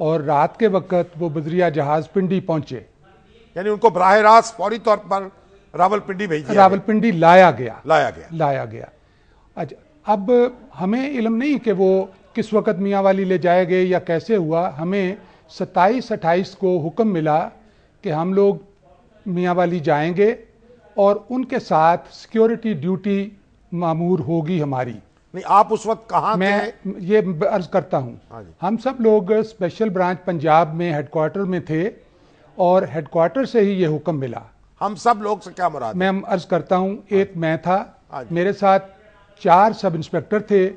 اور رات کے وقت وہ بذریعہ جہاز پنڈی پہنچے. یعنی ان کو براہ راست فوری طور پر راولپنڈی بھیج دیا راولپنڈی لایا گیا. اچھا اب ہمیں علم نہیں کہ وہ کس وقت میاں والی لے جائے گئے یا کیسے ہوا. ہمیں 27-28 کو حکم ملا کہ ہم لوگ میاں والی جائیں گے اور ان کے ساتھ سیکیورٹی ڈیوٹی مامور ہوگی ہماری. نہیں آپ اس وقت کہاں تھے؟ میں یہ عرض کرتا ہوں. ہم سب لوگ اسپیشل برانچ پنجاب میں ہیڈ کوارٹر میں تھے اور ہیڈ کوارٹر سے ہی یہ حکم ملا. ہم سب لوگ سے کیا مراد؟ میں عرض کرتا ہوں. ایک میں تھا, میرے ساتھ 4 سب انسپیکٹر تھے,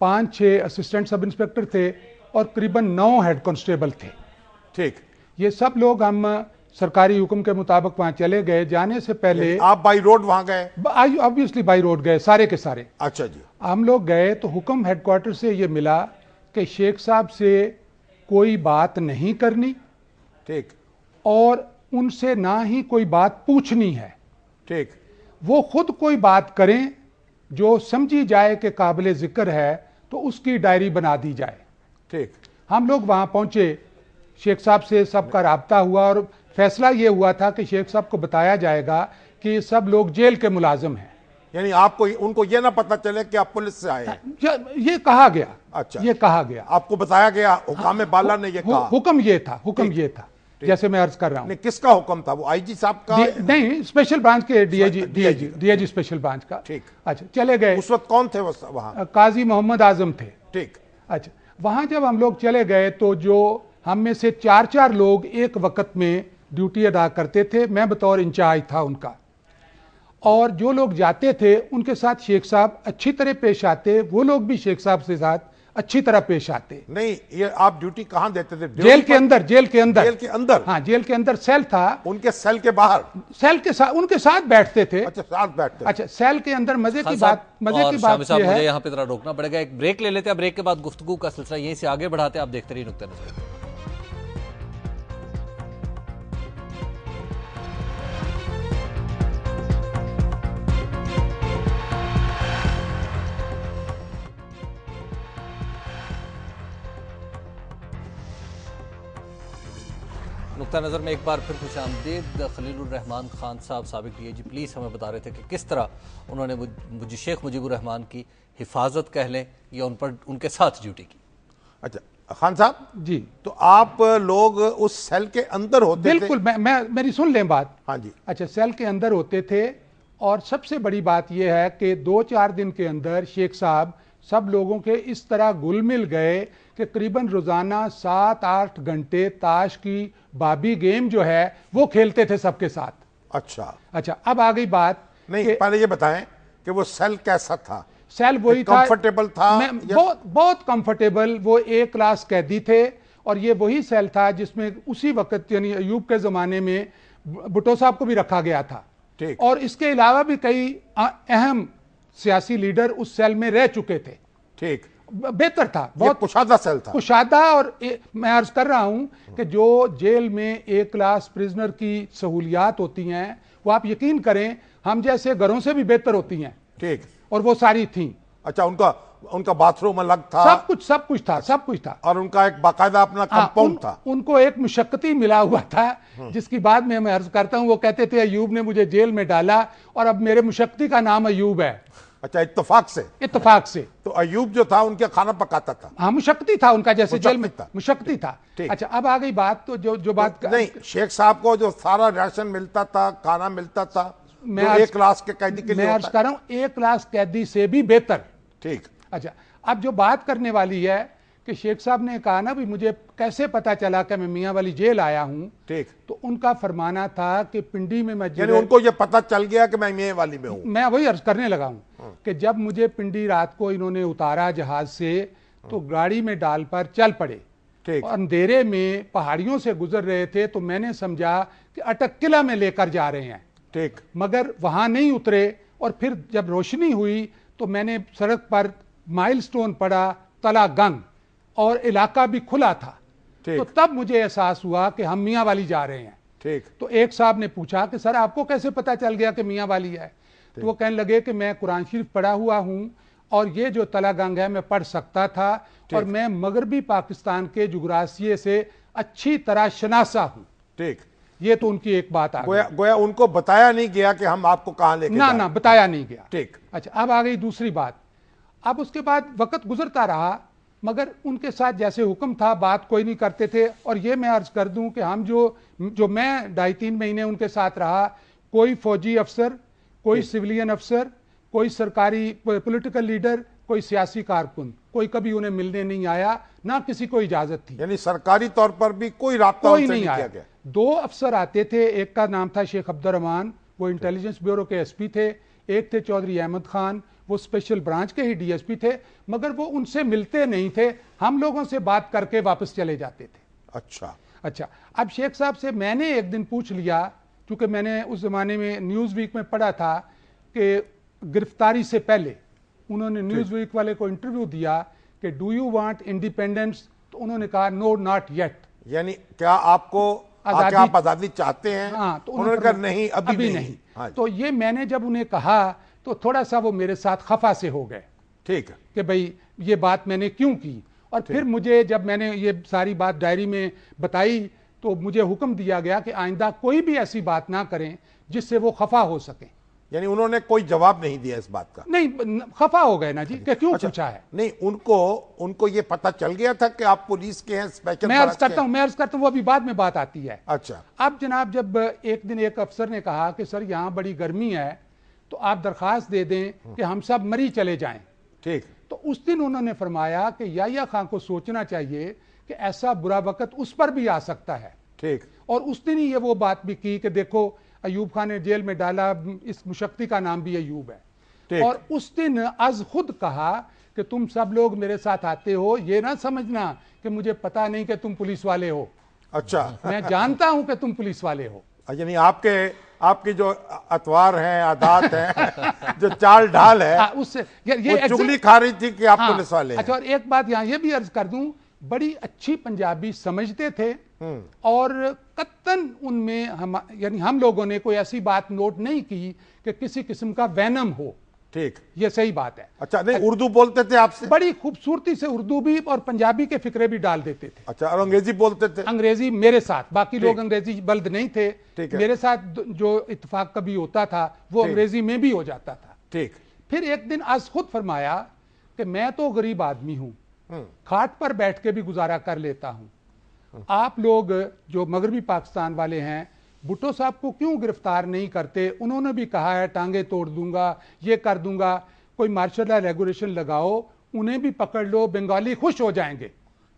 5-6 اسسٹنٹ سب انسپیکٹر تھے اور قریباً 9 ہیڈ کانسٹیبل تھے. ٹھیک. یہ سب لوگ ہم سرکاری حکم کے مطابق وہاں چلے گئے. جانے سے پہلے آپ بائی روڈ وہاں گئے؟ آبویسلی بائی روڈ گئے سارے کے سارے. اچھا جی. ہم لوگ گئے تو حکم ہیڈ کوارٹر سے یہ ملا کہ شیخ صاحب سے کوئی بات نہیں کرنی. ٹھیک. اور ان سے نہ ہی کوئی بات پوچھنی ہے. ٹھیک. وہ خود کوئی بات کریں جو سمجھی جائے کہ قابل ذکر ہے تو اس کی ڈائری بنا دی جائے. ٹھیک. ہم لوگ وہاں پہنچے, شیخ صاحب سے سب کا رابطہ ہوا اور فیصلہ یہ ہوا تھا کہ شیخ صاحب کو بتایا جائے گا کہ یہ سب لوگ جیل کے ملازم ہیں. یعنی آپ کو ان کو یہ نہ پتہ چلے کہ آپ پولیس سے آئے ہیں؟ یہ کہا گیا. اچھا. یہ کہا گیا. آپ کو بتایا گیا, حکام بالا نے یہ کہا؟ حکم یہ تھا جیسے میں عرض کر رہا ہوں. کس کا حکم تھا؟ وہ آئی جی صاحب کا؟ نہیں, اسپیشل برانچ کے D I G special branch کا. ٹھیک. اچھا چلے گئے. اس وقت کون تھے وہاں؟ قاضی محمد اعظم تھے. ٹھیک. اچھا وہاں جب ہم لوگ چلے گئے تو جو ہم میں سے 4 لوگ ایک وقت میں ڈیوٹی ادا کرتے تھے, میں بطور انچارج تھا ان کا. اور جو لوگ جاتے تھے ان کے ساتھ شیخ صاحب اچھی طرح پیش آتے, وہ لوگ بھی شیخ صاحب سے ساتھ اچھی طرح پیش آتے. نہیں یہ آپ ڈیوٹی کہاں دیتے تھے؟ جیل کے اندر. جیل کے اندر؟ ہاں جیل کے اندر سیل تھا. ان کے سیل کے باہر؟ سیل کے ساتھ ان کے ساتھ بیٹھتے تھے. اچھا ساتھ بیٹھتے. اچھا سیل کے اندر مزے کی بات یہ ہے, مجھے یہاں پہ ذرا روکنا پڑے گا, ایک بریک لے لیتے ہیں. بریک کے بعد گفتگو کا سلسلہ یہیں سے آگے بڑھاتے ہیں. آپ دیکھتے رہیے نقطہ نظر. نقطہ نظر میں ایک بار پھر خوش آمدید. خلیل الرحمان خان صاحب سابق ڈی آئی جی پولیس ہمیں بتا رہے تھے کہ کس طرح انہوں نے شیخ مجیب الرحمان کی حفاظت کہہ لیں یا ان کے ساتھ ڈیوٹی کی. اچھا خان صاحب جی, تو آپ لوگ اس سیل کے اندر ہوتے تھے؟ بالکل. میری سن لیں بات. ہاں جی. اچھا سیل کے اندر ہوتے تھے اور سب سے بڑی بات یہ ہے کہ 2-4 دن کے اندر شیخ صاحب سب لوگوں کے اس طرح گل مل گئے کہ قریباً روزانہ 7-8 گھنٹے تاش کی بابی گیم جو ہے وہ کھیلتے تھے سب کے ساتھ. اچھا اب آ گئی بات. نہیں پہلے یہ بتائیں کہ وہ سیل کیسا تھا؟ سیل وہی تھا, کمفرٹیبل تھا؟ بہت کمفرٹیبل. وہ A کلاس قیدی تھے اور یہ وہی سیل تھا جس میں اسی وقت یعنی ایوب کے زمانے میں بھٹو صاحب کو بھی رکھا گیا تھا. اور اس کے علاوہ بھی کئی اہم سیاسی لیڈر اس سیل میں رہ چکے تھے. ٹھیک. بہتر تھا, بہت کشادہ سیل تھا. کشادہ. اور میں عرض کر رہا ہوں کہ جو جیل میں A کلاس پریزنر کی سہولیات ہوتی ہیں وہ آپ یقین کریں ہم جیسے گھروں سے بھی بہتر ہوتی ہیں. ٹھیک. اور وہ ساری تھیں. اچھا ان کا باتھ روم الگ تھا؟ سب کچھ تھا. اور ان کا ایک باقاعدہ اپنا کمپاؤنڈ تھا. ان کو ایک مشقتی ملا ہوا تھا جس کی بات میں عرض کرتا ہوں. وہ کہتے تھے ایوب نے مجھے جیل میں ڈالا اور اب میرے مشقتی کا نام ایوب ہے. اچھا اتفاق سے. تو ایوب جو تھا ان کے کھانا پکاتا تھا؟ ہاں مشقتی تھا ان کا, جیسے جیل میں مشقتی تھا. اچھا اب آ گئی بات. تو جو بات نہیں, شیخ صاحب کو جو سارا راشن ملتا تھا, کھانا ملتا تھا, میں A کلاس کے قیدی کے لیے میں عرض کر رہا ہوں A کلاس قیدی سے بھی بہتر. ٹھیک. اچھا اب جو بات کرنے والی ہے کہ شیخ صاحب نے کہا نا بھی مجھے کیسے پتا چلا کہ میں میاں والی جیل آیا ہوں. ٹھیک. تو ان کا فرمانا تھا کہ پنڈی میں یعنی ان کو یہ پتا چل گیا کہ میں میاں والی میں ہوں. میں وہی عرض کرنے لگا ہوں کہ جب مجھے پنڈی رات کو انہوں نے اتارا جہاز سے تو گاڑی میں ڈال پر چل پڑے. اندھیرے میں پہاڑیوں سے گزر رہے تھے تو میں نے سمجھا کہ اٹک قلعہ میں لے کر جا رہے ہیں. ٹھیک. مگر وہاں نہیں اترے اور پھر جب روشنی ہوئی تو میں نے سڑک پر مائل سٹون پڑا, تلا گنگ, اور علاقہ بھی کھلا تھا. تو تب مجھے احساس ہوا کہ ہم میاں والی جا رہے ہیں. ٹھیک. تو ایک صاحب نے پوچھا کہ سر آپ کو کیسے پتا چل گیا کہ میاں والی ہے؟ تو وہ کہنے لگے کہ میں قرآن شریف پڑھا ہوا ہوں اور یہ جو تلا گنگ ہے میں پڑھ سکتا تھا، اور میں مغربی پاکستان کے جغرافیے سے اچھی طرح شناسا ہوں. ٹھیک، یہ تو ان کی ایک بات آ گئی. گویا ان کو بتایا نہیں گیا کہ ہم آپ کو کہاں لے کے جائیں. نہ بتایا نہیں گیا. ٹھیک. اچھا، اب آ گئی دوسری بات. اب اس کے بعد وقت گزرتا رہا، مگر ان کے ساتھ جیسے حکم تھا بات کوئی نہیں کرتے تھے. اور یہ میں عرض کر دوں کہ ہم جو میں 2.5-3 مہینے ان کے ساتھ رہا، کوئی فوجی افسر، کوئی سویلین افسر، کوئی سرکاری پولیٹیکل لیڈر، کوئی سیاسی کارکن، کوئی کبھی انہیں ملنے نہیں آیا، نہ کسی کو اجازت تھی. یعنی سرکاری طور پر بھی کوئی رابطہ کوئی ان سے نہیں کیا آیا. گیا. 2 افسر آتے تھے، ایک کا نام تھا شیخ عبد الرحمان، وہ انٹیلیجنس بیورو کے ایس پی تھے. ایک تھے چودھری احمد خان، وہ اسپیشل برانچ کے ہی ڈی ایس پی تھے، مگر وہ ان سے ملتے نہیں تھے. ہم لوگوں سے بات کر کے واپس چلے جاتے تھے. اچھا، اب شیخ صاحب سے میں نے ایک دن پوچھ لیا، کیونکہ میں نے اس زمانے میں نیوز ویک میں پڑھا تھا کہ گرفتاری سے پہلے انہوں نے نیوز ویک والے کو انٹرویو دیا کہ ڈو یو وانٹ انڈیپینڈنس، تو انہوں نے کہا نو ناٹ یٹ. یعنی کیا آپ آزادی چاہتے ہیں؟ ہاں، تو انہوں نے کہا نہیں، ابھی نہیں. تو یہ میں نے جب انہیں کہا تو تھوڑا سا وہ میرے ساتھ خفا سے ہو گئے. ٹھیک، کہ بھئی یہ بات میں نے کیوں کی. اور پھر مجھے جب میں نے یہ ساری بات ڈائری میں بتائی تو مجھے حکم دیا گیا کہ آئندہ کوئی بھی ایسی بات نہ کریں جس سے وہ خفا ہو سکیں. یعنی انہوں نے کوئی جواب نہیں دیا اس بات کا؟ نہیں، خفا ہو گئے نا جی کہ کیوں پوچھا ہے. نہیں، ان کو یہ پتہ چل گیا تھا کہ آپ پولیس کے ہیں، اسپیشل. میں عرض کرتا ہوں وہ ابھی بعد میں بات آتی ہے. اچھا. اب جناب جب ایک دن ایک افسر نے کہا کہ سر یہاں بڑی گرمی ہے تو آپ درخواست دے دیں کہ ہم سب مری چلے جائیں. ٹھیک. تو اس دن انہوں نے فرمایا کہ یحییٰ خان کو سوچنا چاہیے کہ ایسا برا وقت اس پر بھی آ سکتا ہے. ٹھیک. اور اس دن ہی یہ وہ بات بھی کی کہ دیکھو ایوب خان نے جیل میں ڈالا، اس مشقتی کا نام بھی ایوب ہے. اور اس دن از خود کہا کہ تم سب لوگ میرے ساتھ آتے ہو، یہ نہ سمجھنا کہ مجھے پتا نہیں کہ تم پولیس والے ہو. اچھا. میں جانتا ہوں کہ تم پولیس والے ہو. یعنی آپ کی جو اطوار ہیں، عادات ہیں، جو چال ڈھال ہے، اس سے یہ چغلی کھا رہی تھی کہ آپ پولیس والے ہیں. اچھا، اور ایک بات یہاں یہ بھی عرض کر دوں، بڑی اچھی پنجابی سمجھتے تھے، اور قطعاً ان میں یعنی ہم لوگوں نے کوئی ایسی بات نوٹ نہیں کی کہ کسی قسم کا وینم ہو. ٹھیک، یہ صحیح بات ہے. اچھا. نہیں، اردو بولتے تھے آپ سے؟ بڑی خوبصورتی سے اردو بھی اور پنجابی کے فقرے بھی ڈال دیتے تھے. اچھا. اور انگریزی بولتے تھے؟ انگریزی میرے ساتھ، باقی لوگ انگریزی بلد نہیں تھے. میرے ساتھ جو اتفاق کبھی ہوتا تھا وہ انگریزی میں بھی ہو جاتا تھا. ٹھیک. پھر ایک دن از خود فرمایا کہ میں تو غریب آدمی ہوں، کھاٹ پر بیٹھ کے بھی گزارا کر لیتا ہوں. آپ لوگ جو مغربی پاکستان والے ہیں بھٹو صاحب کو کیوں گرفتار نہیں کرتے؟ انہوں نے بھی کہا ہے ٹانگیں توڑ دوں گا، یہ کر دوں گا. کوئی مارشل لا ریگولیشن لگاؤ، انہیں بھی پکڑ لو، بنگالی خوش ہو جائیں گے.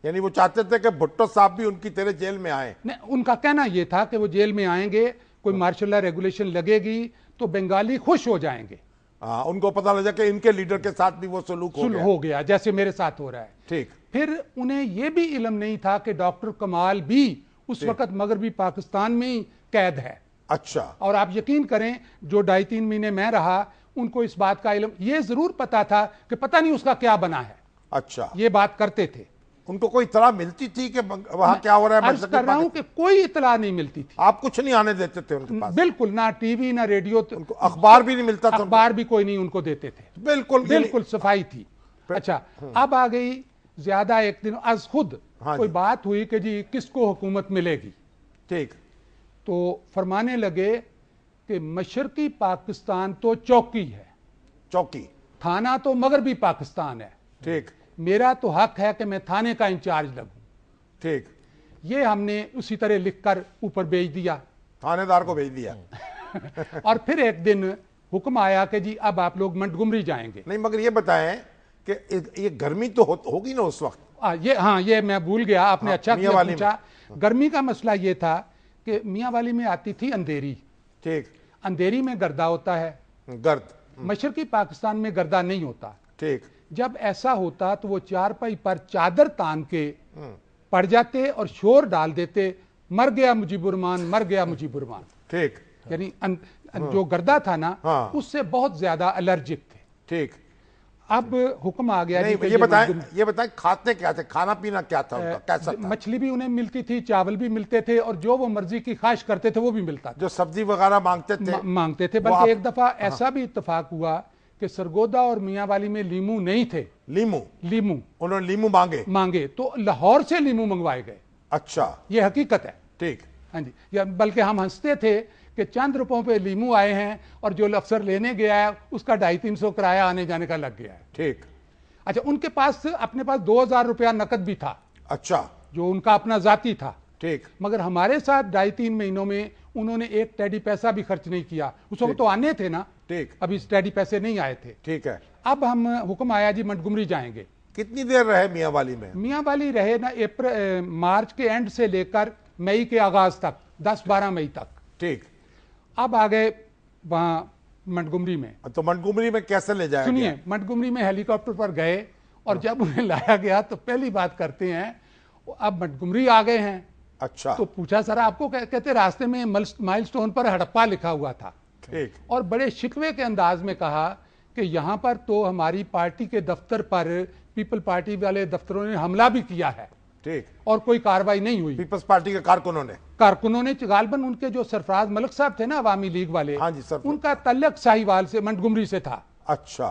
یعنی وہ چاہتے تھے کہ بھٹو صاحب بھی ان کی طرح جیل میں آئیں. ان کا کہنا یہ تھا کہ وہ جیل میں آئیں گے، کوئی مارشل لا ریگولیشن لگے گی تو بنگالی خوش ہو جائیں گے. ان کو پتہ لگا کہ ان کے لیڈر کے ساتھ بھی وہ سلوک ہو گیا جیسے میرے ساتھ ہو رہا ہے. ٹھیک. پھر انہیں یہ بھی علم نہیں تھا کہ ڈاکٹر کمال بھی اس وقت مغربی پاکستان میں ہی قید ہے. اچھا. اور آپ یقین کریں جو 2.5-3 مہینے میں رہا ان کو اس بات کا علم یہ ضرور پتا تھا کہ پتہ نہیں اس کا کیا بنا ہے. اچھا. یہ بات کرتے تھے. ان کو کوئی اطلاع ملتی تھی کہ وہاں کیا ہو رہا ہے؟ عرض کر رہا ہوں کہ کوئی اطلاع نہیں ملتی تھی. آپ کچھ نہیں آنے دیتے تھے ان کے پاس؟ بالکل، نہ ٹی وی نہ ریڈیو، اخبار بھی نہیں ملتا تھا؟ اخبار بھی کوئی نہیں ان کو دیتے تھے. بالکل صفائی تھی. اچھا، اب آ گئی زیادہ ایک دن از خود کوئی بات ہوئی کہ جی کس کو حکومت ملے گی. ٹھیک. تو فرمانے لگے کہ مشرقی پاکستان تو چوکی ہے، چوکی، تھانہ تو مغربی پاکستان ہے. ٹھیک. میرا تو حق ہے کہ میں تھانے کا انچارج لگوں. ٹھیک. یہ ہم نے اسی طرح لکھ کر اوپر بھیج دیا، تھانے دار کو بھیج دیا. اور پھر ایک دن حکم آیا کہ جی اب آپ لوگ منٹگمری جائیں گے. نہیں، مگر یہ بتائیں کہ یہ گرمی تو ہوگی نا اس وقت؟ یہ میں بھول گیا، آپ نے اچھا کیا پوچھا. گرمی کا مسئلہ یہ تھا کہ میاں والی میں آتی تھی اندھیری. ٹھیک. اندھیری میں گردہ ہوتا ہے، گرد. مشرقی پاکستان میں گردہ نہیں ہوتا. ٹھیک. جب ایسا ہوتا تو وہ چارپائی پر چادر تان کے پڑ جاتے اور شور ڈال دیتے، مر گیا مجیب الرحمان، مر گیا مجیب الرحمان. ٹھیک. یعنی جو گردہ تھا نا اس سے بہت زیادہ الرجک تھے. ٹھیک. اب حکم آ گیا. یہ بتائیں کھاتے کیا تھے؟ کھانا پینا کیا تھا ان کا؟ کیسا تھا؟ مچھلی بھی انہیں ملتی تھی، چاول بھی ملتے تھے، اور جو وہ مرضی کی خواہش کرتے تھے وہ بھی ملتا تھا. جو سبزی وغیرہ مانگتے تھے. بلکہ ایک دفعہ ایسا بھی اتفاق ہوا کہ سرگودا اور میاں والی میں لیمو نہیں تھے. لیمو انہوں نے لیمو مانگے تو لاہور سے لیمو منگوائے گئے. اچھا, یہ حقیقت ہے. ٹھیک. ہاں جی, بلکہ ہم ہنستے تھے کہ چند روپوں پہ لیمو آئے ہیں اور جو افسر لینے گیا ہے اس کا 250-300 کرایہ آنے جانے کا لگ گیا ہے. ٹھیک. اچھا, ان کے پاس اپنے پاس 2000 روپیہ نقد بھی تھا. اچھا, جو ان کا اپنا ذاتی تھا. ٹھیک. مگر ہمارے ساتھ 2.5-3 مہینوں میں انہوں نے ایک ٹیڈی پیسہ بھی خرچ نہیں کیا. اس وقت تو آنے تھے نا. ٹھیک. ابھی ٹیڈی پیسے نہیں آئے تھے. ٹھیک ہے. اب ہم حکم آیا جی منٹگمری جائیں گے. کتنی دیر رہے میاں والی میں؟ میاں والی رہے نا مارچ کے اینڈ سے لے کر مئی کے آغاز تک, 10-12 مئی تک. ٹھیک. اب آ گئے وہاں منٹگمری میں. تو منٹگمری میں کیسے لے جایا گیا؟ سنیے, منٹگمری میں ہیلی کاپٹر پر گئے اور جب انہیں لایا گیا تو پہلی بات کرتے ہیں اب منٹگمری آ گئے ہیں. اچھا. تو پوچھا سر آپ کو, کہتے راستے میں مائل سٹون پر ہڑپا لکھا ہوا تھا. ٹھیک. اور بڑے شکوے کے انداز میں کہا کہ یہاں پر تو ہماری پارٹی کے دفتر پر پیپل پارٹی والے دفتروں نے حملہ بھی کیا ہے. ٹھیک. اور کوئی کاروائی نہیں ہوئی. پیپلز پارٹی کے کارکنوں نے غالباً ان کے جو سرفراز ملک صاحب تھے نا عوامی لیگ والے, ہاں جی سر, ان کا تعلق ساہیوال سے منٹگمری سے تھا. اچھا.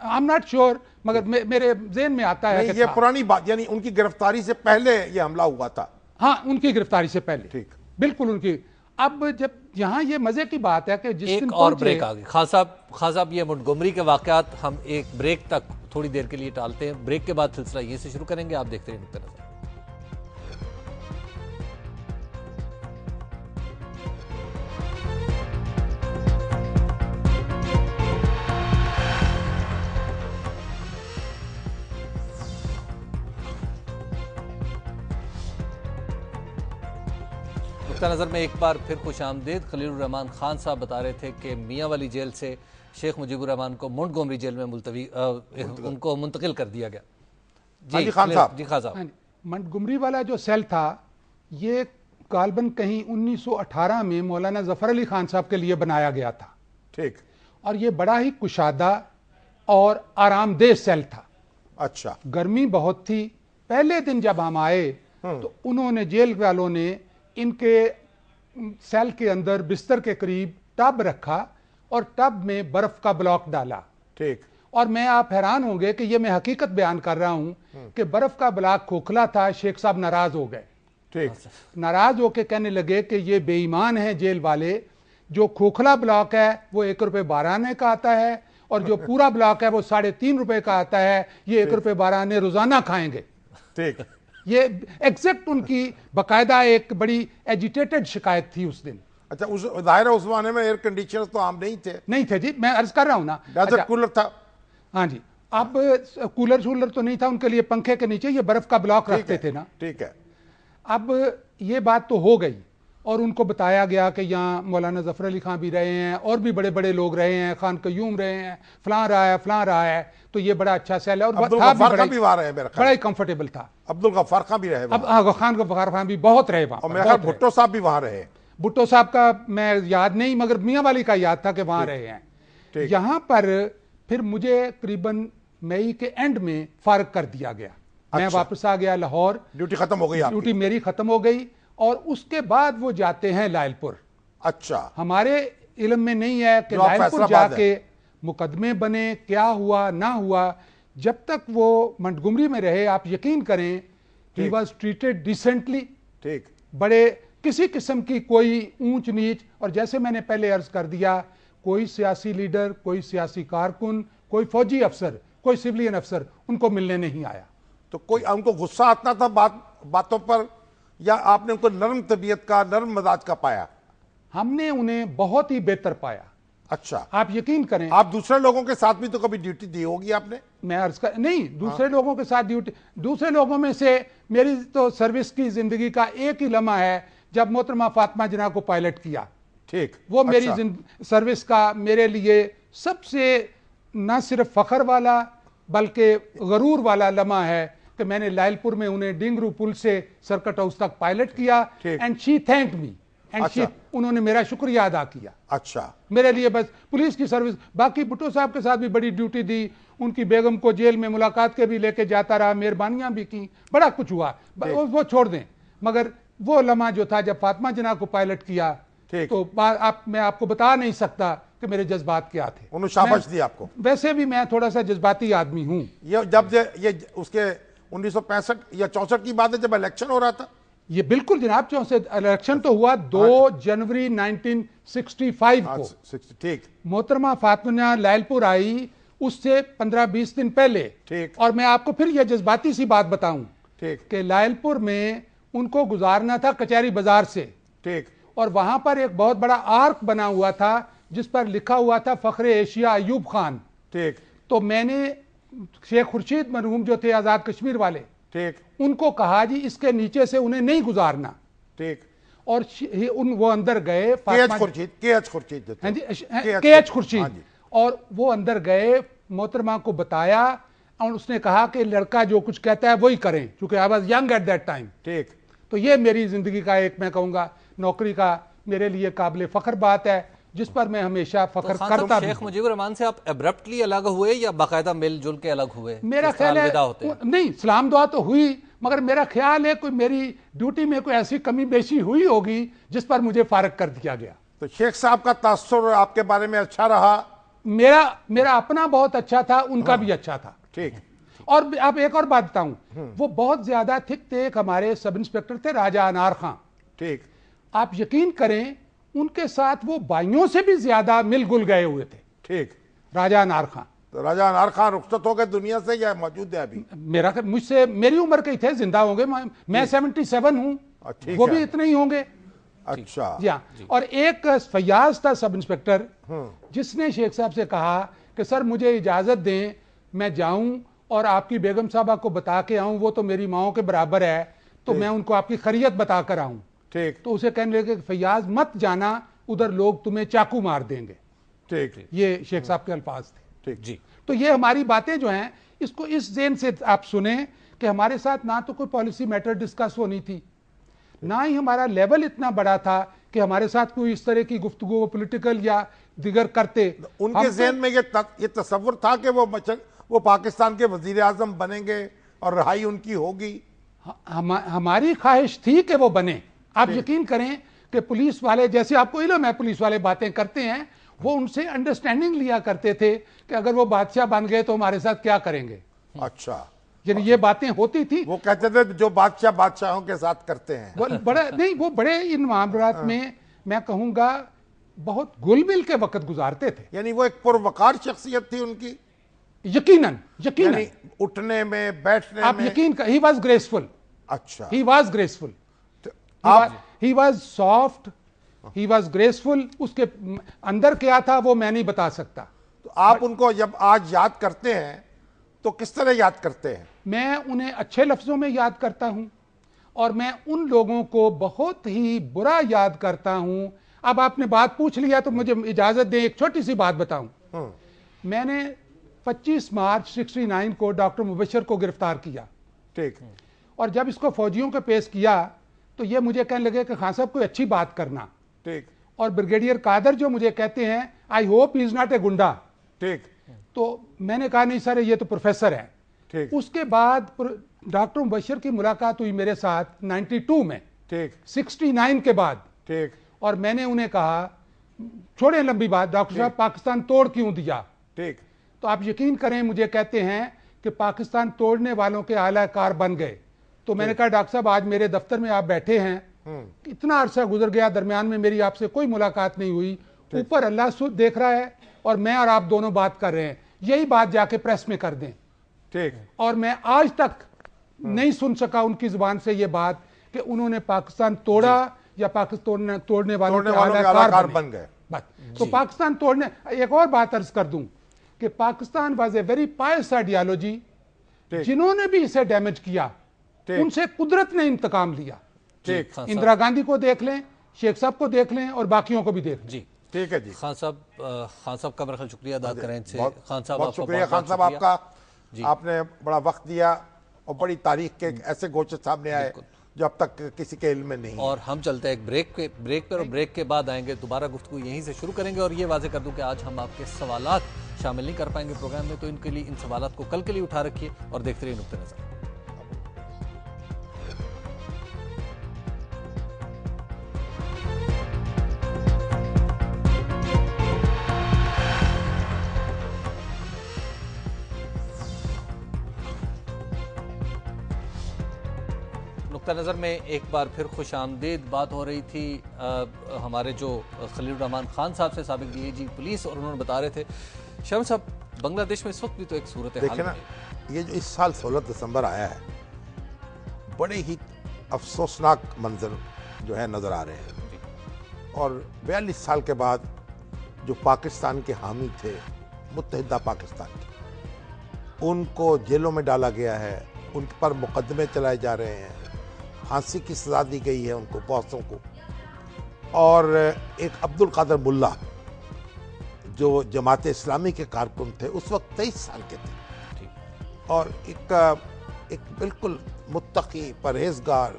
I'm not sure, مگر میرے ذہن میں آتا ہے کہ یہ پرانی بات, یعنی ان کی گرفتاری سے پہلے یہ حملہ ہوا تھا. ہاں, ان کی گرفتاری سے پہلے. ٹھیک. بالکل ان کی. اب جب یہاں یہ مزے کی بات ہے کہ جس ایک دن اور بریک آ گئی. خان صاحب یہ منٹگمری کے واقعات ہم ایک بریک تک تھوڑی دیر کے لیے ٹالتے ہیں. بریک کے بعد سلسلہ یہ سے شروع کریں گے. آپ دیکھتے رہیں نقطہ نظر. نظر میں ایک بار پھر خوش آمدید. خلیل الرحمان خان صاحب بتا رہے تھے کہ میاں والی جیل سے شیخ مجیب الرحمان کو منٹگمری جیل میں ان کو منتقل کر دیا گیا. جی خان صاحب. منٹگمری والا جو سیل تھا یہ غالباً کہیں 1918 میں مولانا ظفر علی خان صاحب کے لیے بنایا گیا تھا. ٹھیک. اور یہ بڑا ہی کشادہ اور آرام دہ سیل تھا. اچھا. گرمی بہت تھی. پہلے دن جب ہم آئے تو انہوں نے, جیل والوں نے ان کے سیل کے اندر بستر کے قریب ٹب رکھا اور ٹب میں برف کا بلاک ڈالا. ٹھیک. اور میں, آپ حیران ہوں گے کہ یہ میں حقیقت بیان کر رہا ہوں کہ برف کا بلاک کھوکھلا تھا. شیخ صاحب ناراض ہو گئے. ٹھیک. ناراض ہو کے کہنے لگے کہ یہ بے ایمان ہیں جیل والے, جو کھوکھلا بلاک ہے وہ 1 روپے 12 آنے کا آتا ہے اور جو پورا بلاک ہے وہ 3.5 روپے کا آتا ہے. یہ 1 روپے 12 آنے روزانہ کھائیں گے. ٹھیک. یہ ایگزیکٹ ان کی باقاعدہ ایک بڑی ایجیٹیٹڈ شکایت تھی اس دن. اچھا, ظاہر ہے اس زمانے میں ایئر کنڈیشنر تو عام نہیں تھے. جی, میں عرض کر رہا ہوں نا. کولر تھا. ہاں جی. اب کولر شولر تو نہیں تھا ان کے لیے, پنکھے کے نیچے یہ برف کا بلاک رکھتے تھے نا. ٹھیک ہے. اب یہ بات تو ہو گئی اور ان کو بتایا گیا کہ یہاں مولانا ظفر علی خان بھی رہے ہیں اور بھی بڑے بڑے لوگ رہے ہیں, خان قیوم رہے ہیں, فلاں رہا ہے. تو یہ بڑا اچھا سیل ہے اور بڑا ہی کمفرٹیبل تھا. عبدالغفار خان بھی رہے. خان غفار خان بھی بہت رہے وہاں. اور بھٹو صاحب بھی وہاں رہے. بھٹو صاحب کا میں یاد نہیں, مگر میاں والی کا یاد تھا کہ وہاں رہے ہیں. یہاں پر پھر مجھے قریباً مئی کے اینڈ میں فارغ کر دیا گیا. میں واپس آ گیا لاہور. ڈیوٹی ختم ہو گئی. ڈیوٹی میری ختم ہو گئی اور اس کے بعد وہ جاتے ہیں لائل پور. اچھا. ہمارے علم میں نہیں ہے کہ لائل پور جا کے مقدمے بنے, کیا ہوا نہ ہوا. جب تک وہ منٹگمری میں رہے آپ یقین کریں he was treated decently. ٹھیک. بڑے کسی قسم کی کوئی اونچ نیچ, اور جیسے میں نے پہلے عرض کر دیا, کوئی سیاسی لیڈر, کوئی سیاسی کارکن, کوئی فوجی افسر, کوئی سویلین افسر ان کو ملنے نہیں آیا. تو کوئی ان کو غصہ آتا تھا باتوں پر, یا آپ نے ان کو نرم طبیعت کا, نرم مزاج کا پایا؟ ہم نے انہیں بہت ہی بہتر پایا. اچھا. آپ یقین کریں, آپ دوسرے لوگوں کے ساتھ بھی تو کبھی ڈیوٹی دی ہوگی آپ نے؟ میں عرض کر نہیں, دوسرے لوگوں کے ساتھ ڈیوٹی, دوسرے لوگوں میں سے میری تو سروس کی زندگی کا ایک ہی لمحہ ہے جب محترمہ فاطمہ جناح کو پائلٹ کیا. ٹھیک. وہ میری سروس کا میرے لیے سب سے نہ صرف فخر والا بلکہ غرور والا لمحہ ہے کہ میں نے لائل پور میں انہیں ڈنگرو پل سے سرکٹ ہاؤس تک پائلٹ کیا. اینڈ شی تھینکڈ می, انہوں نے میرا شکریہ ادا کیا. اچھا. میرے لیے بس پولیس کی سروس. باقی بھٹو صاحب کے ساتھ بھی بڑی ڈیوٹی دی, ان کی بیگم کو جیل میں ملاقات کے بھی لے کے جاتا رہا, مہربانیاں بھی کی, بڑا کچھ ہوا. وہ چھوڑ دیں, مگر وہ لمحہ جو تھا جب فاطمہ جناح کو پائلٹ کیا تو میں آپ کو بتا نہیں سکتا کہ میرے جذبات کیا تھے. انہوں نے شاباش دی آپ کو. ویسے بھی میں تھوڑا سا جذباتی آدمی ہوں. یہ اس کے 1965 یا 64 کی بات ہے جب الیکشن ہو رہا تھا. یہ بالکل جناب, 64 الیکشن تو ہوا 2 جنوری 1965 کو. ٹھیک. محترمہ فاطمہ لائل پور آئی اس سے 15-20 دن پہلے. ٹھیک. اور میں آپ کو پھر یہ جذباتی سی بات بتاؤں. ٹھیک. کہ لائل پور میں ان کو گزارنا تھا کچہری بازار سے. ٹھیک. اور وہاں پر ایک بہت بڑا آرک بنا ہوا تھا جس پر لکھا ہوا تھا فخر ایشیا ایوب خان. ٹھیک. تو میں نے شیخ خورشید مرحوم جو تھے آزاد کشمیر والے, ٹھیک, ان کو کہا جی اس کے نیچے سے انہیں نہیں گزارنا. ٹھیک. اور وہ اندر گئے, کے ایچ خورشید, اور وہ اندر گئے, محترمہ کو بتایا اور اس نے کہا کہ لڑکا جو کچھ کہتا ہے وہی کریں, چونکہ I was young at that time. ٹھیک. تو یہ میری زندگی کا ایک, میں کہوں گا, نوکری کا میرے لیے قابل فخر بات ہے جس پر میں ہمیشہ فخر کرتا بھی. شیخ مجیب الرحمان سے آپ ابرپٹلی الگ ہوئے یا باقاعدہ مل جل کے الگ ہوئے؟ میرا خیال ہے نہیں, سلام دعا تو ہوئی, مگر میرا خیال ہے کوئی میری ڈیوٹی میں کوئی ایسی کمی بیشی ہوئی ہوگی جس پر مجھے فارغ کر دیا گیا. تو شیخ صاحب کا تاثر آپ کے بارے میں اچھا رہا؟ میرا اپنا بہت اچھا تھا, ان کا بھی اچھا تھا. ٹھیک. اور آپ ایک اور بات بتاؤں, وہ بہت زیادہ تھک تھے. ایک ہمارے سب انسپیکٹر تھے راجہ انار خان. ٹھیک. آپ یقین کریں ان کے ساتھ وہ بھائیوں سے بھی زیادہ مل گل گئے ہوئے تھے. ٹھیک. راجہ انار خان. تو راجہ انار خان رخصت ہو گئے دنیا سے یا موجود ہے ابھی؟ مجھ سے میری عمر کے ہی تھے, زندہ ہوں گے. میں 77 ہوں, وہ بھی اتنے ہی ہوں گے. اچھا. جی ہاں. اور ایک فیاض تھا سب انسپیکٹر, جس نے شیخ صاحب سے کہا کہ سر مجھے اجازت دیں میں جاؤں اور آپ کی بیگم صاحبہ کو بتا کے آؤں, وہ تو میری ماؤں کے برابر ہے, تو میں ان کو آپ کی خیریت بتا کر آؤں. ٹھیک. تو اسے کہنے لگے کہ فیاض مت جانا, ادھر لوگ تمہیں چاقو مار دیں گے. ٹھیک. یہ شیخ صاحب کے الفاظ تھے. ٹھیک. جی. تو یہ ہماری باتیں جو ہیں اس کو اس ذہن سے آپ سنیں کہ ہمارے ساتھ نہ تو کوئی پالیسی میٹر ڈسکس ہونی تھی, نہ ہی ہمارا لیول اتنا بڑا تھا کہ ہمارے ساتھ کوئی اس طرح کی گفتگو پولیٹیکل یا دیگر کرتے. ان کے ذہن میں یہ تصور تھا کہ وہ پاکستان کے وزیر اعظم بنیں گے اور رہائی ان کی ہوگی. ہماری خواہش تھی کہ وہ بنے. آپ یقین کریں کہ پولیس والے, جیسے آپ کو علم ہے پولیس والے باتیں کرتے ہیں, وہ ان سے انڈرسٹینڈنگ لیا کرتے تھے کہ اگر وہ بادشاہ بن گئے تو ہمارے ساتھ کیا کریں گے. اچھا. یعنی یہ باتیں ہوتی تھی. وہ کہتے تھے جو بادشاہ بادشاہوں کے ساتھ کرتے ہیں. وہ بڑے ان معاملات میں میں کہوں گا بہت گل مل کے وقت گزارتے تھے. یعنی وہ ایک پروقار شخصیت تھی ان کی. یقیناً اٹھنے میں, بیٹھنے میں, آپ یقین ہی واز گریسفل. اچھا. He was graceful. He was soft, he was graceful. اس کے اندر کیا تھا وہ میں نہیں بتا سکتا. تو آپ ان کو جب آج یاد کرتے ہیں تو کس طرح یاد کرتے ہیں؟ میں انہیں اچھے لفظوں میں یاد کرتا ہوں اور میں ان لوگوں کو بہت ہی برا یاد کرتا ہوں. اب آپ نے بات پوچھ لیا تو مجھے اجازت دیں ایک چھوٹی سی بات بتاؤں. میں نے 25 مارچ 69 کو ڈاکٹر مبشر کو گرفتار کیا. ٹھیک. اور جب اس کو فوجیوں کے پیش کیا تو یہ مجھے کہنے لگے کہ خان صاحب کوئی اچھی بات کرنا. ٹھیک. اور بریگیڈیئر قادر جو مجھے کہتے ہیں I hope he is not a گنڈا. ٹھیک. تو میں نے کہا نہیں سر یہ تو پروفیسر ہے. ٹھیک. اس کے بعد ڈاکٹر مبشر کی ملاقات ہوئی میرے ساتھ 92 میں. ٹھیک. 69 کے بعد. ٹھیک. اور میں نے انہیں کہا, چھوڑیں لمبی بات, ڈاکٹر صاحب پاکستان توڑ کیوں دیا؟ ٹھیک. تو آپ یقین کریں مجھے کہتے ہیں کہ پاکستان توڑنے والوں کے اعلی کار بن گئے. تو میں نے کہا ڈاکٹر صاحب آج میرے دفتر میں آپ بیٹھے ہیں, اتنا عرصہ گزر گیا, درمیان میں میری آپ سے کوئی ملاقات نہیں ہوئی, اوپر اللہ دیکھ رہا ہے اور میں اور آپ دونوں بات کر رہے ہیں, یہی بات جا کے پریس میں کر دیں. ٹھیک. اور میں آج تک نہیں سن سکا ان کی زبان سے یہ بات کہ انہوں نے پاکستان توڑا یا پاکستان توڑنے والوں کے اعلی کار بن گئے. تو پاکستان توڑنے, ایک اور بات عرض کر دوں کہ Pakistan was a very pious ideology. جنہوں نے بھی اسے ڈیمیج کیا ان سے قدرت نے انتقام لیا. اندرا گاندھی کو دیکھ لیں, شیخ صاحب کو دیکھ لیں اور باقیوں کو بھی دیکھ لیں. جی ٹھیک ہے جی. خان صاحب کا میرا شکریہ ادا کریں. خان صاحب بہت شکریہ. خان صاحب آپ کا, آپ نے بڑا وقت دیا اور بڑی تاریخ کے ایسے گوشے سامنے آئے جو اب تک کسی کے علم میں نہیں. اور ہم چلتے ہیں ایک بریک پر, اور بریک کے بعد آئیں گے دوبارہ گفتگو یہیں سے شروع کریں گے. اور یہ واضح کر دوں کہ آج ہم آپ کے سوالات شامل نہیں کر پائیں گے پروگرام میں, تو ان کے لیے ان سوالات کو کل کے لیے اٹھا رکھیے اور دیکھتے رہیے نقطہ نظر. نقطہ نظر میں ایک بار پھر خوش آمدید بات ہو رہی تھی ہمارے جو خلیل الرحمان خان صاحب سے، سابق ڈی آئی جی پولیس، اور انہوں نے بتا رہے تھے شام صاحب بنگلہ دیش میں اس وقت بھی تو ایک صورت حال دیکھیں نا، یہ جو اس سال 16 دسمبر آیا ہے، بڑے ہی افسوسناک منظر جو ہے نظر آ رہے ہیں، اور 42 سال کے بعد جو پاکستان کے حامی تھے، متحدہ پاکستان کے، ان کو جیلوں میں ڈالا گیا ہے، ان پر مقدمے چلائے جا رہے ہیں، پھانسی کی سزا دی گئی ہے ان کو، بہتوں کو، اور ایک عبد القادر ملا جو جماعت اسلامی کے کارکن تھے، اس وقت 23 سال کے تھے، اور ایک بالکل متقی پرہیزگار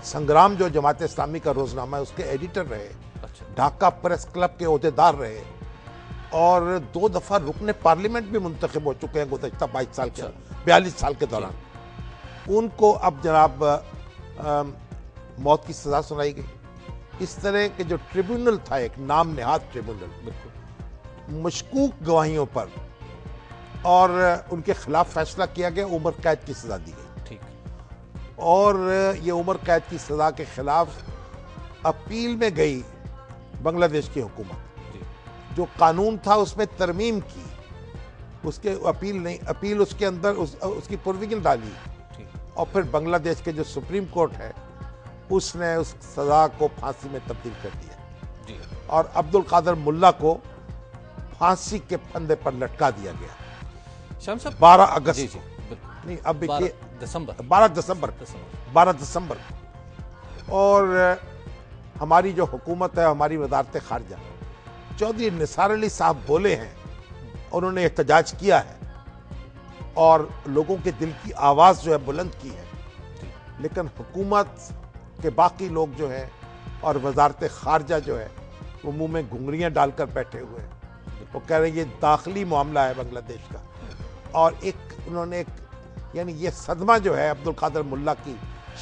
سنگرام جو جماعت اسلامی کا روزنامہ ہے اس کے ایڈیٹر رہے، ڈھاکہ پریس کلب کے عہدیدار رہے، اور 2 دفعہ رکن پارلیمنٹ بھی منتخب ہو چکے ہیں گزشتہ 22 سال کے 42 سال کے دوران، ان کو اب جناب موت کی سزا سنائی گئی۔ اس طرح کے جو ٹریبونل تھا، ایک نام نہاد ٹریبونل، مشکوک گواہیوں پر، اور ان کے خلاف فیصلہ کیا گیا، عمر قید کی سزا دی گئی، اور یہ عمر قید کی سزا کے خلاف اپیل میں گئی بنگلہ دیش کی حکومت، جو قانون تھا اس میں ترمیم کی، اس کے اپیل اس کے اندر اس کی پروویژن ڈالی، اور پھر بنگلہ دیش کے جو سپریم کورٹ ہے اس نے اس سزا کو پھانسی میں تبدیل کر دیا، اور عبد القادر ملا کو پھانسی کے پھندے پر لٹکا دیا گیا شام صاحب 12 اگست نہیں، اب 12 دسمبر، اور ہماری جو حکومت ہے، ہماری وزارت خارجہ، چودھری نثار علی صاحب بولے ہیں، انہوں نے احتجاج کیا ہے اور لوگوں کے دل کی آواز جو ہے بلند کی ہے، لیکن حکومت کے باقی لوگ جو ہیں اور وزارت خارجہ جو ہے وہ منہ میں گھنگریاں ڈال کر بیٹھے ہوئے ہیں، وہ کہہ رہے ہیں یہ داخلی معاملہ ہے بنگلہ دیش کا، اور انہوں نے یعنی یہ صدمہ جو ہے عبد القادر ملا کی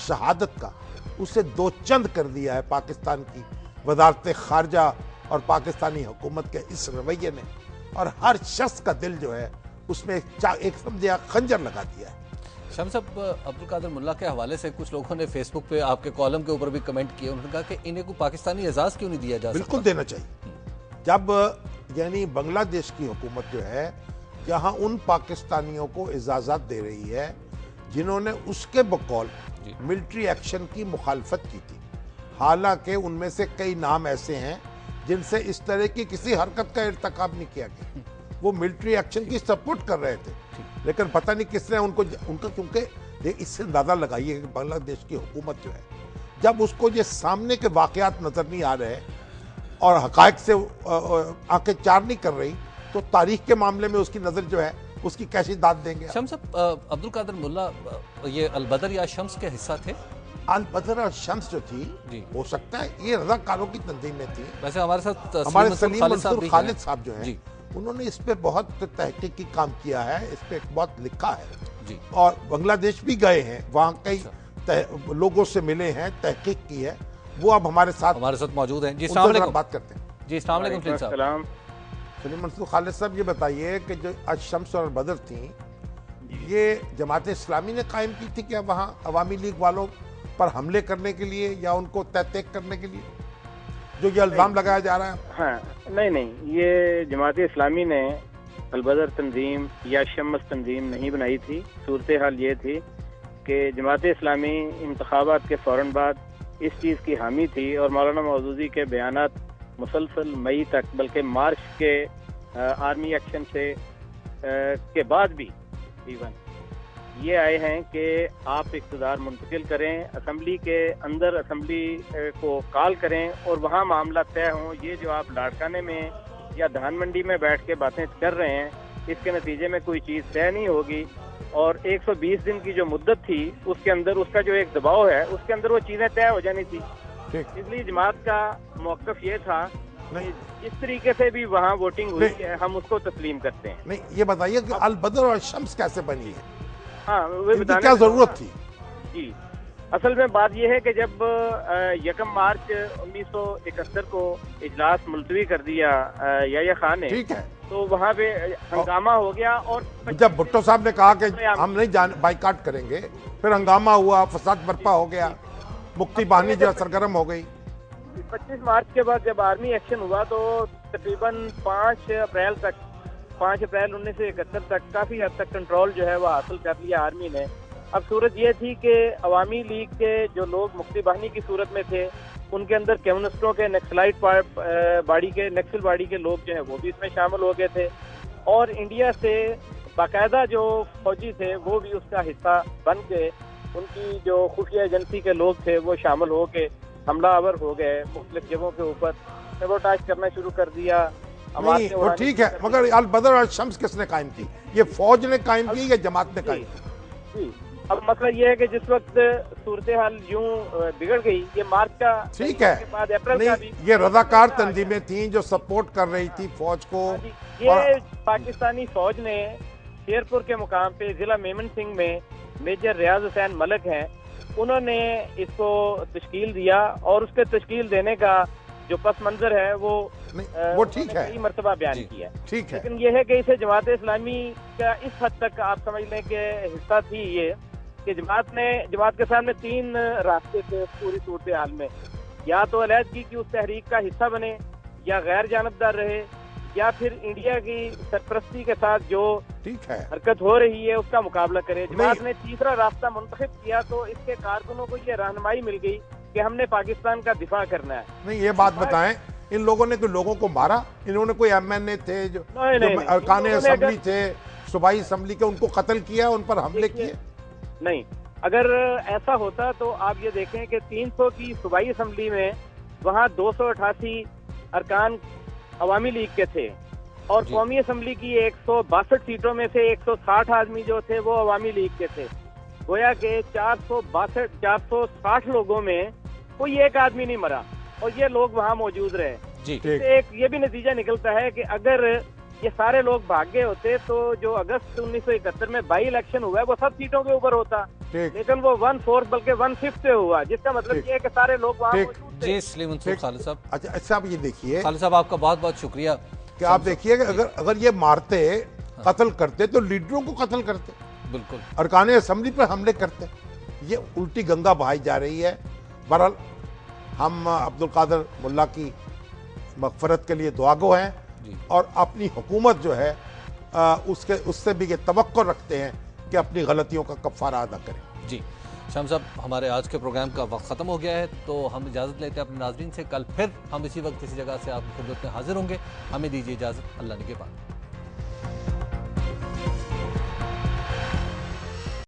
شہادت کا، اسے 2 چند کر دیا ہے پاکستان کی وزارت خارجہ اور پاکستانی حکومت کے اس رویے نے، اور ہر شخص کا دل جو ہے اس میں ایک سمجھے خنجر لگا دیا ہے۔ شام صاحب عبد القادر ملا کے حوالے سے کچھ لوگوں نے فیس بک پہ آپ کے کالم کے اوپر بھی کمنٹ کیے، انہوں نے کہا کہ انہیں کو پاکستانی اعزاز کیوں نہیں دیا جا سکتا؟ بالکل دینا چاہیے، جب یعنی بنگلہ دیش کی حکومت جو ہے یہاں ان پاکستانیوں کو اعزازات دے رہی ہے جنہوں نے اس کے بقول ملٹری ایکشن کی مخالفت کی تھی، حالانکہ ان میں سے کئی نام ایسے ہیں جن سے اس طرح کی کسی حرکت کا ارتکاب نہیں کیا گیا، وہ ملٹری ایکشن کی سپورٹ کر رہے تھے، لیکن پتہ نہیں کس نے ان کا، کیونکہ اس سے اندازہ لگائیے کہ بنگلہ دیش کی حکومت جو ہے جب اس کو یہ سامنے کے واقعات نظر نہیں آ رہے اور حقائق سے آنکھیں چار نہیں کر رہی، تو تاریخ کے معاملے میں اس کی نظر جو ہے اس کی کیسی داد دیں گے؟ شمس صاحب، عبد القادر ملا یہ البدر یا شمس کے حصہ تھے؟ البدر اور شمس جو تھی ہو سکتا ہے یہ رضاکاروں کی تنظیم میں تھی، ویسے ہمارے ساتھ ہمارے سلیم منصور خالد صاحب جو ہیں انہوں نے اس پہ بہت تحقیقی کام کیا ہے، اس پہ بہت لکھا ہے، اور بنگلہ دیش بھی گئے ہیں، وہاں کئی لوگوں سے ملے ہیں، تحقیق کی ہے، وہ اب ہمارے ساتھ موجود ہیں۔ جی السلام علیکم، بات کرتے ہیں۔ جی السلام علیکم صاحب۔ سلیم منصور خالد صاحب یہ بتائیے کہ جو شمس اور بدر تھیں یہ جماعت اسلامی نے قائم کی تھی کیا وہاں عوامی لیگ والوں پر حملے کرنے کے لیے یا ان کو تحقیق کرنے کے لیے جو یہ الزام لگایا جا رہا ہے؟ ہاں نہیں، یہ جماعت اسلامی نے البدر تنظیم یا شمس تنظیم نہیں بنائی تھی۔ صورتحال یہ تھی کہ جماعت اسلامی انتخابات کے فوراً بعد اس چیز کی حامی تھی، اور مولانا مودودی کے بیانات مسلسل مئی تک، بلکہ مارچ کے آرمی ایکشن سے کے بعد بھی ایون یہ آئے ہیں کہ آپ اقتدار منتقل کریں، اسمبلی کے اندر اسمبلی کو کال کریں اور وہاں معاملہ طے ہوں۔ یہ جو آپ لاڑکانے میں یا دھان منڈی میں بیٹھ کے باتیں کر رہے ہیں، اس کے نتیجے میں کوئی چیز طے نہیں ہوگی، اور 120 دن کی جو مدت تھی اس کے اندر اس کا جو ایک دباؤ ہے اس کے اندر وہ چیزیں طے ہو جانی تھی۔ اس لیے جماعت کا موقف یہ تھا کہ اس طریقے سے بھی وہاں ووٹنگ ہوئی ہے، ہم اس کو تسلیم کرتے ہیں۔ نہیں، یہ بتائیے کہ البدر اور شمس کیسے بنی ہے؟ ہاں، وہ بتانے کیا ضرورت تھی؟ جی اصل میں بات یہ ہے کہ جب 1 مارچ 1971 کو اجلاس ملتوی کر دیا یحییٰ خان نے، تو وہاں پہ ہنگامہ ہو گیا، اور جب بھٹو صاحب نے کہا کہ ہم نہیں بائیکاٹ کریں گے، پھر ہنگامہ ہوا، فساد برپا ہو گیا، مکتی باہنی جو سرگرم ہو گئی۔ 25 مارچ کے بعد جب آرمی ایکشن ہوا تو تقریباً 5 اپریل 1971 تک کافی حد تک کنٹرول جو ہے وہ حاصل کر لیا آرمی نے۔ اب صورت یہ تھی کہ عوامی لیگ کے جو لوگ مکتی باہنی کی صورت میں تھے، ان کے اندر کمیونسٹوں کے نکسل باڑی کے لوگ جو ہیں وہ بھی اس میں شامل ہو گئے تھے، اور انڈیا سے باقاعدہ جو فوجی تھے وہ بھی اس کا حصہ بن گئے، ان کی جو خفیہ ایجنسی کے لوگ تھے وہ شامل ہو کے حملہ آور ہو گئے، مختلف جگہوں کے اوپر سیبوٹاج کرنا شروع کر دیا۔ نہیں وہ ٹھیک ہے، مگر البدر اور شمس کس نے قائم کی؟ یہ فوج نے قائم کی یا جماعت نے قائم کی؟ جی اب مسئلہ یہ ہے کہ جس وقت صورتحال یوں بگڑ گئی، یہ مارچ کا ٹھیک ہے، کے بعد اپریل کا بھی یہ رضاکار تنظیمیں تھیں جو سپورٹ کر رہی تھی فوج کو۔ یہ پاکستانی فوج نے شیرپور کے مقام پہ ضلع میمن سنگھ میں میجر ریاض حسین ملک ہیں، انہوں نے اس کو تشکیل دیا، اور اس کے تشکیل دینے کا جو پس منظر ہے وہ ٹھیک ہے، کئی مرتبہ بیان کیا ہے، ٹھیک ہے، لیکن یہ ہے کہ اسے جماعت اسلامی کا اس حد تک آپ سمجھ لیں کہ حصہ تھی یہ کہ جماعت کے سامنے 3 راستے تھے پوری صورتحال میں، یا تو علیحدگی کی اس تحریک کا حصہ بنے، یا غیر جانبدار رہے، یا پھر انڈیا کی سرپرستی کے ساتھ جو حرکت ہو رہی ہے اس کا مقابلہ کرے۔ جماعت نے تیسرا راستہ منتخب کیا تو اس کے کارکنوں کو یہ رہنمائی مل گئی کہ ہم نے پاکستان کا دفاع کرنا ہے۔ نہیں یہ بات بتائیں، ان لوگوں نے کوئی لوگوں کو مارا؟ انہوں نے کوئی ایم این اے تھے جو ارکان اسمبلی تھے، صوبائی اسمبلی کے، ان کو قتل کیا، ان پر حملے کیے؟ نہیں، اگر ایسا ہوتا تو آپ یہ دیکھیں کہ 300 کی صوبائی اسمبلی میں وہاں 288 ارکان عوامی لیگ کے تھے، اور قومی اسمبلی کی 162 سیٹوں میں سے 160 آدمی جو تھے وہ عوامی لیگ کے تھے، گویا کہ 460 لوگوں میں کوئی ایک آدمی نہیں مرا، اور یہ لوگ وہاں موجود رہے۔ ایک یہ بھی نتیجہ نکلتا ہے کہ اگر یہ سارے لوگ بھاگ گئے ہوتے تو جو اگست 1971 میں بائی الیکشن ہوا ہے وہ سب سیٹوں کے اوپر ہوتا، لیکن وہ 1/4 بلکہ 1/5 سے ہوا، جس کا مطلب یہ ہے کہ سارے لوگ وہاں موجود تھے۔ جی سلیم منصور خالد صاحب، اچھا آپ یہ دیکھیے خالد صاحب آپ کا بہت بہت شکریہ کہ آپ دیکھیے کہ اگر یہ مارتے قتل کرتے تو لیڈروں کو قتل کرتے، بالکل ارکان اسمبلی پر حملے کرتے، یہ الٹی گنگا بہائی جا رہی ہے۔ بہرحال ہم عبدالقادر ملا کی مغفرت کے لیے دعاگو ہیں، اور اپنی حکومت جو ہے اس سے بھی یہ توقع رکھتے ہیں کہ اپنی غلطیوں کا کفارہ ادا کریں۔ جی شام صاحب، ہمارے آج کے پروگرام کا وقت ختم ہو گیا ہے، تو ہم اجازت لیتے ہیں اپنے ناظرین سے۔ کل پھر ہم اسی وقت اسی جگہ سے آپ کی خدمت میں حاضر ہوں گے، ہمیں دیجیے اجازت، اللہ نگہبان۔